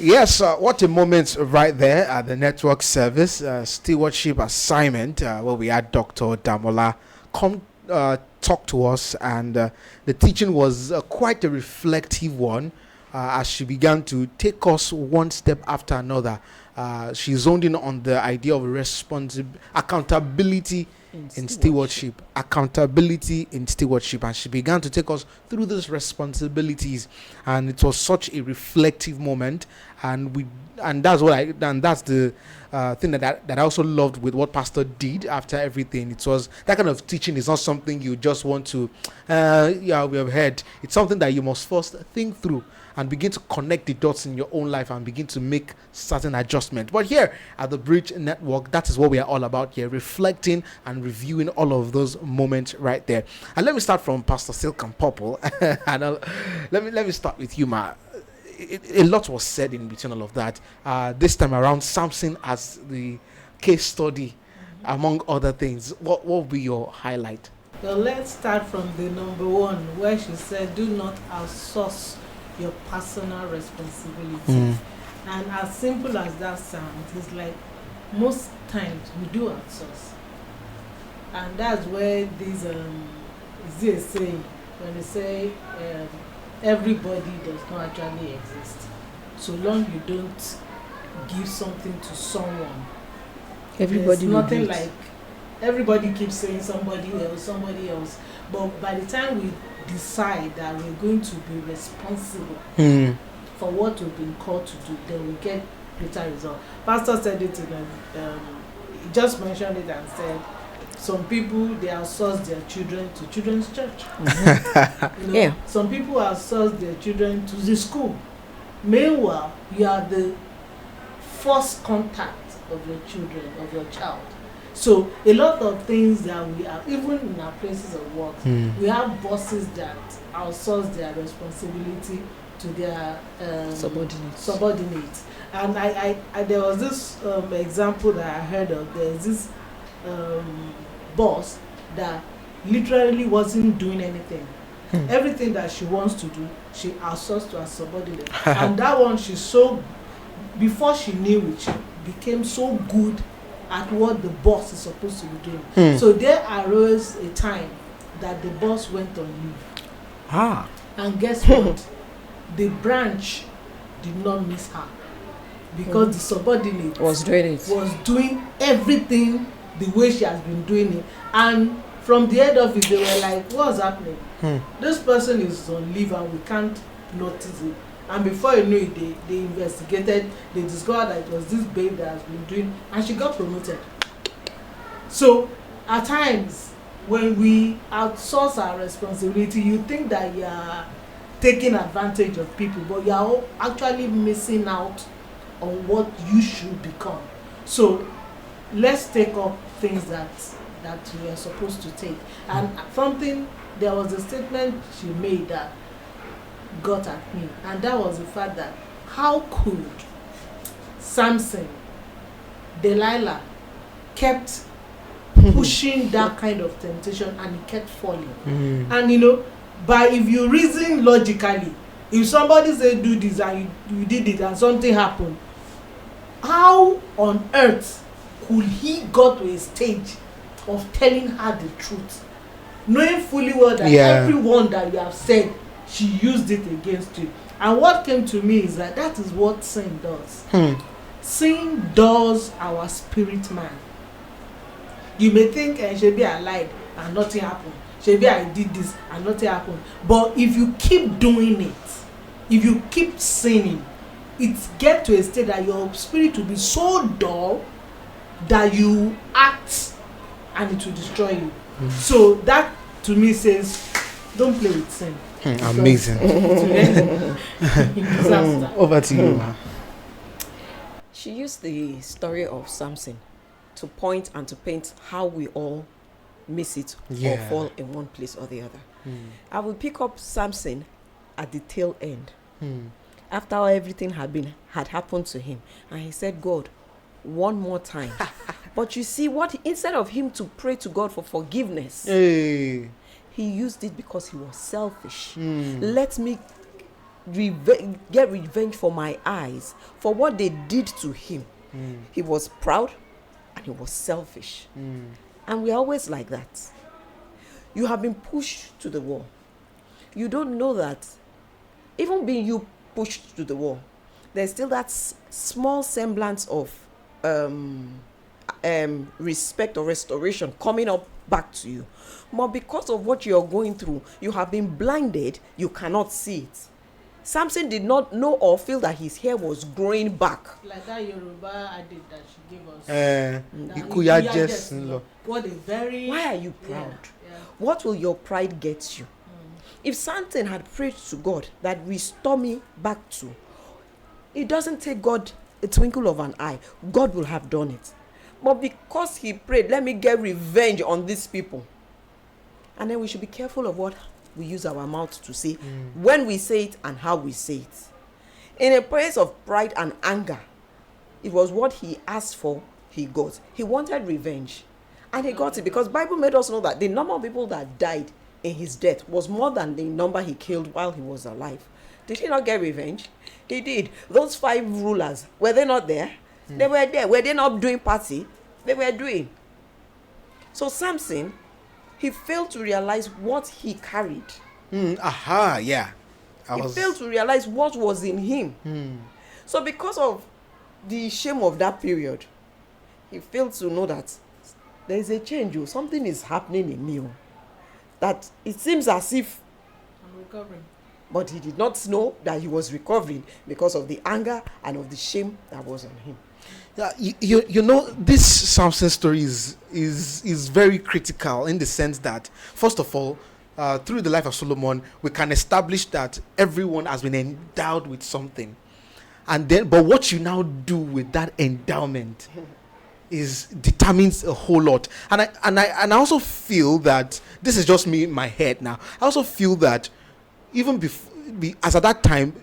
Yes, what a moment right there at the network service, stewardship assignment, where we had Dr. Damola come talk to us, and the teaching was quite a reflective one as she began to take us one step after another. She zoned in on the idea of accountability in stewardship, accountability in stewardship, and she began to take us through these responsibilities, and it was such a reflective moment, and that's the thing that I also loved with what Pastor did after everything. It was that kind of teaching is not something you just want to yeah, we have heard. It's something that you must first think through and begin to connect the dots in your own life and begin to make certain adjustments. But here at the Bridge Network, that is what we are all about here, reflecting and reviewing all of those moments right there. And let me start from Pastor Silk and Purple. And let me start with you, Ma. A lot was said in between all of that. This time around, Samson as the case study, among other things. What will be your highlight? Well, let's start from the number one, where she said, do not outsource your personal responsibilities. And as simple as that sounds, it's like most times we do outsource. And that's where this is a saying, when they say everybody does not actually exist. So long you don't give something to someone, Everybody there's nothing will do it. like everybody keeps saying somebody else. But by the time we decide that we're going to be responsible for what we've been called to do, then we get greater result. Pastor said it in he just mentioned it and said some people, they outsource their children to children's church. You know, Yeah. some people outsource their children to the school. Meanwhile, you are the first contact of your children, of your child. So a lot of things that we have, even in our places of work, we have bosses that outsource their responsibility to their subordinates. And I there was this example that I heard of. There's this boss that literally wasn't doing anything. Everything that she wants to do, she outsourced to her subordinate. And that one, before she knew it, she became so good at what the boss is supposed to be doing. So there arose a time that the boss went on leave. And guess what? The branch did not miss her, because the subordinate Was doing everything the way she has been doing it. And from the head office, they were like, what's happening? This person is on leave and we can't notice it. And before you know it, they investigated, they discovered that it was this babe that has been doing, and she got promoted. So at times, when we outsource our responsibility, you think that you are taking advantage of people, but you are actually missing out on what you should become. So let's take up things that we are supposed to take. And there was a statement she made that got at me, and that was the fact that how could Samson, Delilah kept pushing that kind of temptation and he kept falling. And if you reason logically, if somebody say do this and you did it and something happened, how on earth could he got to a stage of telling her the truth, knowing fully well that everyone that you have said, she used it against you? And what came to me is that is what sin does. Sin does our spirit man. You may think, Shebi, I lied and nothing happened. Shebi, I did this and nothing happened. But if you keep doing it, if you keep sinning, it gets to a state that your spirit will be so dull that you act and it will destroy you. So that to me says, don't play with sin. Amazing. Disaster. Over to you. She used the story of Samson to point and to paint how we all miss it or fall in one place or the other. I will pick up Samson at the tail end. After everything had happened to him, and he said, God, one more time. But you see, instead of him to pray to God for forgiveness, he used it because he was selfish. Let me get revenge for my eyes for what they did to him. He was proud and he was selfish. And we're always like that. You have been pushed to the wall. You don't know that even being you pushed to the wall, there's still that small semblance of respect or restoration coming up back to you. But because of what you're going through, you have been blinded, you cannot see it. Samson did not know or feel that his hair was growing back. Like that Yoruba adage that she gave us. What a very... Why are you proud? Yeah. What will your pride get you? If Samson had prayed to God that restore me back to, it doesn't take God a twinkle of an eye. God will have done it. But because he prayed, let me get revenge on these people. And then we should be careful of what we use our mouth to say, when we say it and how we say it. In a place of pride and anger, it was what he asked for, he got. He wanted revenge. And he got it, because Bible made us know that the number of people that died in his death was more than the number he killed while he was alive. Did he not get revenge? He did. Those 5 rulers, were they not there? They were there. Were they not doing party? They were doing. So Samson, he failed to realize what he carried. Yeah. He failed to realize what was in him. So because of the shame of that period, he failed to know that there is a change. Something is happening in me. That it seems as if I'm recovering. But he did not know that he was recovering because of the anger and of the shame that was on him. You know, this Samson story is very critical in the sense that, first of all, through the life of Solomon, we can establish that everyone has been endowed with something, and then, but what you now do with that endowment determines a whole lot. And I also feel that this is just me in my head now. I also feel that even as at that time,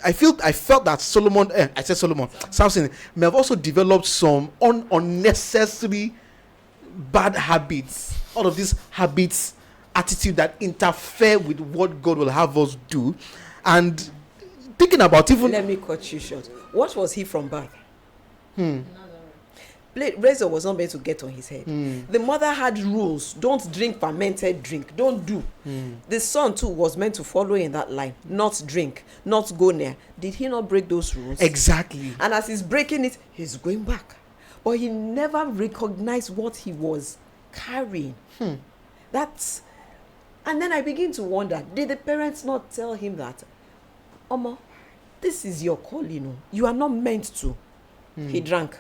I felt that Samson may have also developed some unnecessary bad habits. All of these habits, attitude that interfere with what God will have us do. And thinking about even... Let me cut you short. What was he from birth? Razor was not meant to get on his head. The mother had rules. Don't drink fermented drink. Don't do. The son too was meant to follow in that line. Not drink. Not go near. Did he not break those rules? Exactly. And as he's breaking it, he's going back. But he never recognized what he was carrying. And then I begin to wonder, did the parents not tell him that, Omo, this is your calling. You are not meant to. He drank.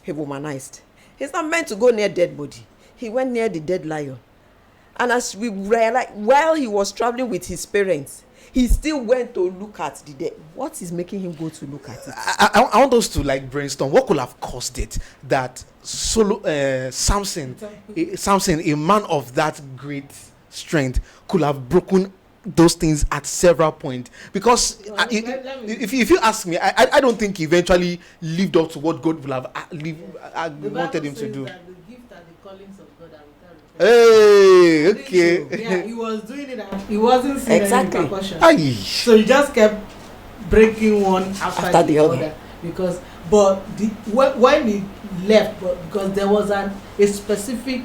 He womanized. He's not meant to go near dead body. He went near the dead lion. And as we realized, while he was traveling with his parents, he still went to look at the dead. What is making him go to look at it? I want us to brainstorm what could have caused it that Samson, a man of that great strength, could have broken those things at several points. Because if you ask me, I don't think he eventually lived up to what God would have wanted him to do. That the gift and the callings of God are without repentance. Hey, okay. Yeah, he was doing it and he wasn't seeing any repercussions. So he just kept breaking one after the other. When he left, because there was a specific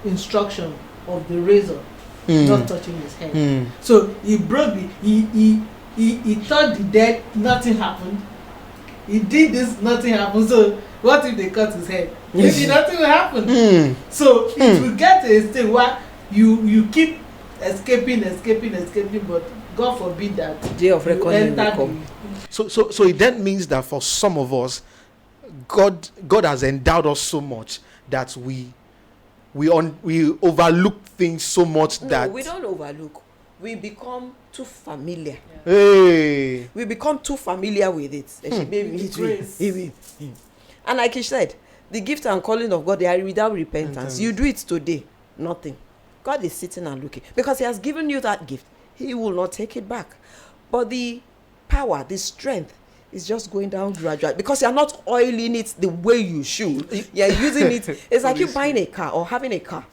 instruction of the razor not touching his head. So he broke he thought the dead, nothing happened. He did this, nothing happened. So what if they cut his head? Maybe nothing will happen. So it will get to a stage where you keep escaping, but God forbid that the day of reckoning will come. So it then means that for some of us, God has endowed us so much that we overlook things so much that we don't overlook. We become too familiar. Yeah. Hey. We become too familiar with it. And like he said, the gift and calling of God, they are without repentance. You do it today, nothing. God is sitting and looking because he has given you that gift. He will not take it back. But the power, the strength is just going down gradually because you're not oiling it the way you should. You're using it. It's like you buying a car or having a car.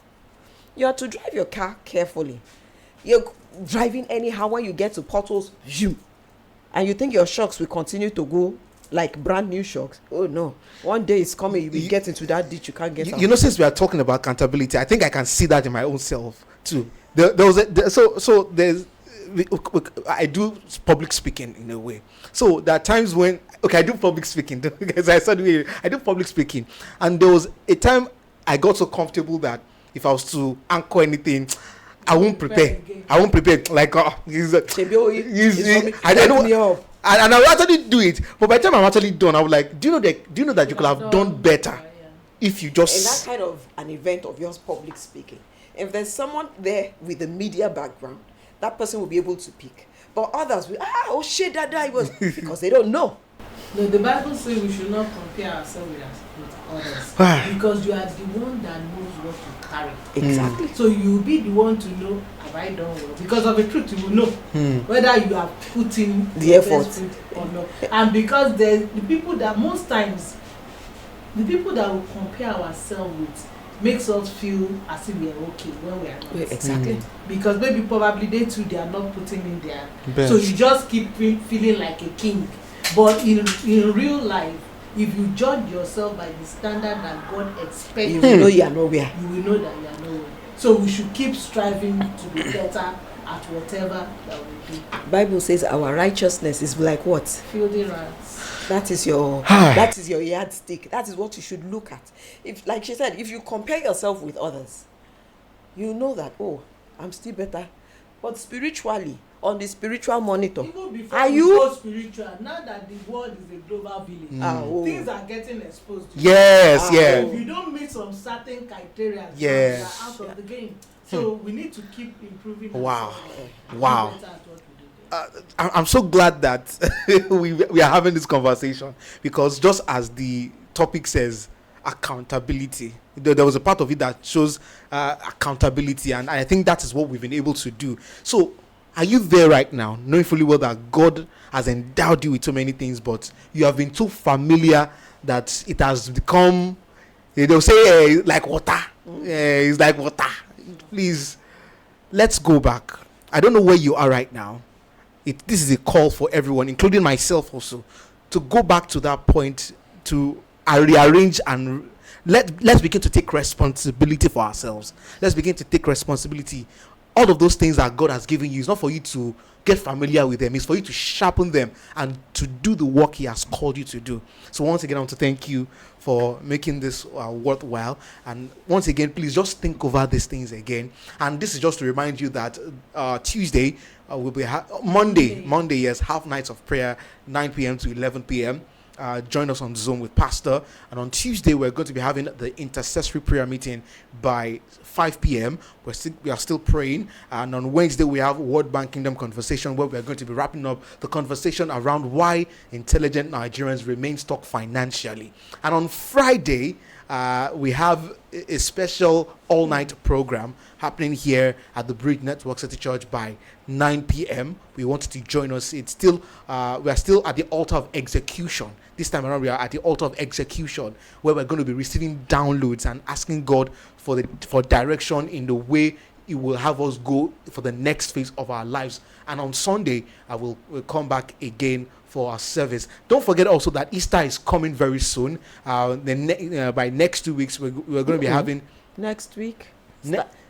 You have to drive your car carefully. driving anyhow. When you get to potholes, zoom, and you think your shocks will continue to go like brand new shocks. Oh no, one day it's coming, you will get into that ditch, you can't get out. You know, since we are talking about accountability, I think I can see that in my own self too. I do public speaking in a way. So there are times when I do public speaking because I said I do public speaking, and there was a time I got so comfortable that if I was to anchor anything, I won't prepare. Like I don't. And I will actually do it, but by the time I'm actually done, I was like, do you know that you could have done better if you just. In that kind of an event of yours, public speaking, if there's someone there with a media background, that person will be able to pick. But others will, that was because they don't know. No, the Bible says we should not compare ourselves with others because you are the one that knows what to carry. Exactly. So you will be the one to know, have I done well? Because of the truth, you will know whether you have put in the effort or not. And because the people that most times, the people that we compare ourselves with makes us feel as if we are okay when we are not. Exactly. Because maybe probably they too, they are not putting in their best. So you just keep feeling like a king. But in real life, if you judge yourself by the standard that God expects, you will know you are nowhere. You will know that you are nowhere. So we should keep striving to be better at whatever that we do. Bible says our righteousness is like what? Filthy rags. That is your yardstick. That is what you should look at. If, like she said, if you compare yourself with others, you know that, I'm still better. But spiritually, on the spiritual monitor, even before are you you go spiritual? Now that the world is a global village, things are getting exposed to Yes, you. yeah. So if you don't meet some certain criteria, you are out of the game. So we need to keep improving. Wow. Ourselves. Better at what we do. I'm so glad that we are having this conversation, because just as the topic says, accountability, there was a part of it that shows accountability, and I think that is what we've been able to do. So are you there right now, knowing fully well that God has endowed you with so many things, but you have been too familiar that it has become, they'll say, like water. It's like water. Please, let's go back. I don't know where you are right now. This is a call for everyone, including myself also, to go back to that point, to rearrange and let's begin to take responsibility for ourselves. Let's begin to take responsibility. All of those things that God has given you is not for you to get familiar with them. It's for you to sharpen them and to do the work He has called you to do. So once again, I want to thank you for making this worthwhile. And once again, please just think over these things again. And this is just to remind you that Tuesday will be Monday, yes, half nights of prayer, 9 p.m. to 11 p.m. Join us on Zoom with Pastor, and on Tuesday we're going to be having the intercessory prayer meeting by 5 p.m. We are still praying, and on Wednesday we have World Bank Kingdom Conversation, where we're going to be wrapping up the conversation around why intelligent Nigerians remain stuck financially. And on Friday we have a special all-night program happening here at the Bridge Network City Church by 9 p.m. We want you to join us. It's still we are still at the altar of execution. This time around, we are at the altar of execution, where we're going to be receiving downloads and asking God for direction in the way He will have us go for the next phase of our lives. And on Sunday, we'll come back again for our service. Don't forget also that Easter is coming very soon. By next 2 weeks, we're going to be having next week.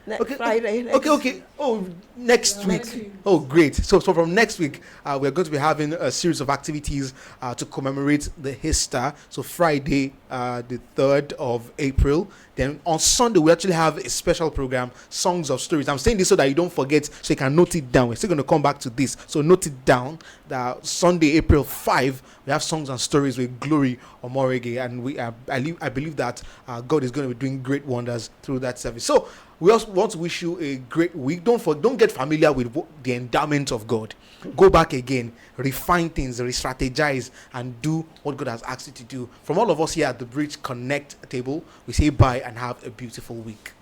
Okay, Friday. Okay. Oh, next week. Oh, great. So from next week, we're going to be having a series of activities to commemorate the Easter. So Friday, the 3rd of April. Then on Sunday, we actually have a special program, Songs of Stories. I'm saying this so that you don't forget, so you can note it down. We're still going to come back to this. So note it down. That Sunday, April 5, we have Songs and Stories with Glory Omorege. And I believe that God is going to be doing great wonders through that service. So we also want to wish you a great week. Don't get familiar with the endowment of God. Go back again, refine things, re-strategize, and do what God has asked you to do. From all of us here at the Bridge Connect table, we say bye and have a beautiful week.